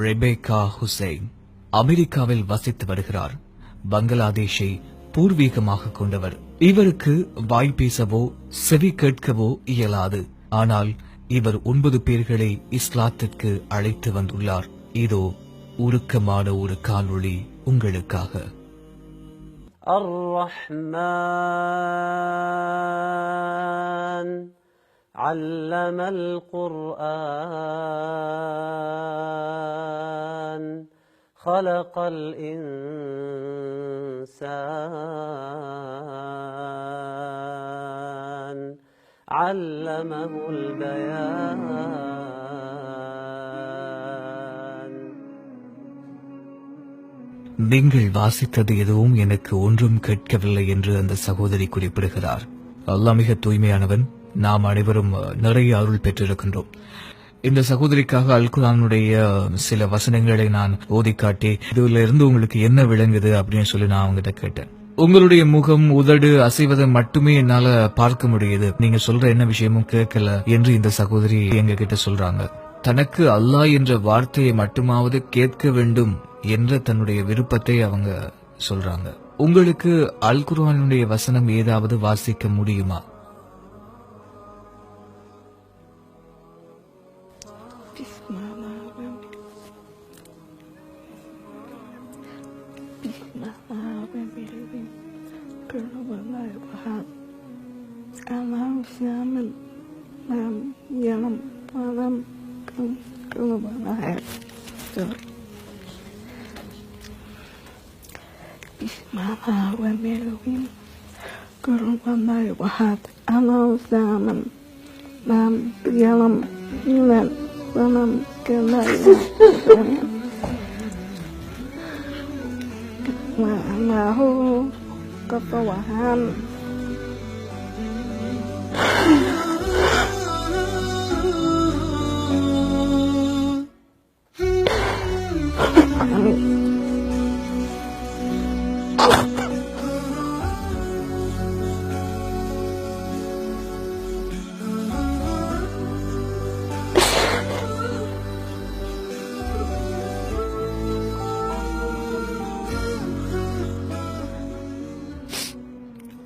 Rebecca Hussain அமெரிக்காவில் வசித்து வருகிறார். பங்களாதேஷை பூர்வீகமாக கொண்டவர். இவருக்கு வாய் பேசவோ செவி கேட்கவோ இயலாது. ஆனால் இவர் 9 பேர்களை இஸ்லாத்திற்கு அழைத்து வந்துள்ளார். இதோ உருக்கமான ஒரு காணொளி உங்களுக்காக. الرحمن علم القرآن خلق الإنسان علمه البيان. நீங்கள் வாசித்தது எதுவும் எனக்கு ஒன்றும் கேட்கவில்லை என்று அந்த சகோதரி குறிப்பிடுகிறார். அல்லாஹ் மிக தூய்மையானவன். நாம் அனைவரும் நிறைய அருள் பெற்றிருக்கின்றோம். இந்த சகோதரிக்காக அல்குரானுடைய சில வசனங்களை நான் ஓதி காட்டி இதுல இருந்து உங்களுக்கு என்ன விளங்குது அப்படின்னு சொல்லி நான் அவங்ககிட்ட கேட்டேன். உங்களுடைய முகம் உதடு அசைவதை மட்டுமே என்னால பார்க்க முடியுது, நீங்க சொல்ற என்ன விஷயமும் கேட்கல என்று இந்த சகோதரி எங்க கிட்ட சொல்றாங்க. தனக்கு அல்லாஹ் என்ற வார்த்தையை மட்டுமாவது கேட்க வேண்டும் என்ற தன்னுடைய விருப்பத்தை அவங்க சொல்றாங்க. உங்களுக்கு அல் குர்ஆனுடைய வசனம் ஏதாவது வாசிக்க முடியுமா?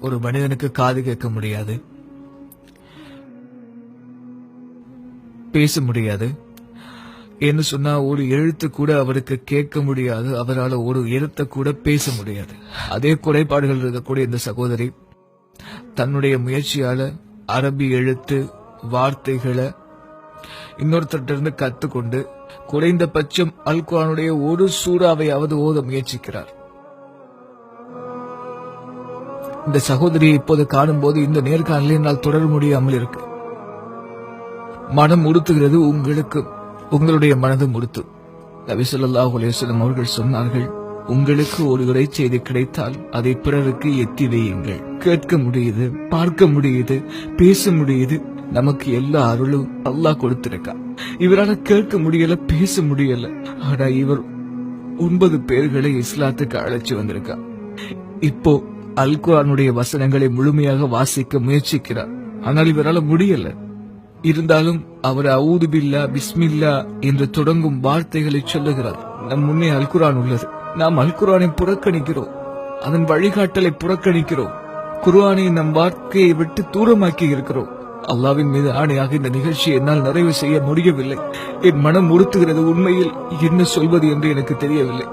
ஒரு மனிதனுக்கு காது கேட்க முடியாது, பேச முடியாது என்று சொன்னா ஒரு எழுத்து கூட அவருக்கு கேட்க முடியாது, அவரால் ஒரு எழுத்தை கூட பேச முடியாது. அதே குறைபாடுகள் இருக்கக்கூடிய இந்த சகோதரி தன்னுடைய முயற்சியால அரபி எழுத்து வார்த்தைகளை இன்னொருத்தரிலிருந்து கத்துக்கொண்டு குறைந்தபட்சம் அல் குர்ஆனுடைய ஒரு சூறாவையாவது ஓத முயற்சிக்கிறார். இந்த சகோதரியை இப்போது காணும் போது இந்த நேர்காணலை என்னால் தொடர முடியாமல் இருக்கு. மனம் உறுத்துகிறது. உங்களுக்கு உங்களுடைய மனதும் உறுத்து. நபி ஸல்லல்லாஹு அலைஹி வஸல்லம் அவர்கள் சொன்னார்கள், உங்களுக்கு ஒரு இறைச்செய்தி கிடைத்தால் அதை பிறருக்கு எத்தி வையுங்கள். கேட்க முடியுது, பார்க்க முடியுது, பேச முடியுது. நமக்கு எல்லா அருளும் அல்லாஹ் கொடுத்திருக்கா. இவரால கேட்க முடியல, பேச முடியல. ஆனா இவர் 9 பேர்களை இஸ்லாத்துக்கு அழைச்சு வந்திருக்கா. இப்போ அல் குர்ஆனுடைய வசனங்களை முழுமையாக வாசிக்க முயற்சிக்கிறார். ஆனால் இவரால முடியல. இருந்தாலும் அவர் அஊது பில்லா பிஸ்மில்லா என்று தொடங்கும் வார்த்தைகளை சொல்லுகிறார். நம் முன்னே அல் குர்ஆன் உள்ளது. நாம் அல் குர்ஆனை புறக்கணிக்கிறோம், அதன் வழிகாட்டலை புறக்கணிக்கிறோம், குர்ஆனை நம் வாழ்க்கையை விட்டு தூரமாக்கி இருக்கிறோம். அல்லாஹ்வின் மீது ஆணையாக இந்த நிகழ்ச்சியை என்னால் நிறைவு செய்ய முடியவில்லை. என் மனம் உறுத்துகிறது. உண்மையில் என்ன சொல்வது என்று எனக்கு தெரியவில்லை.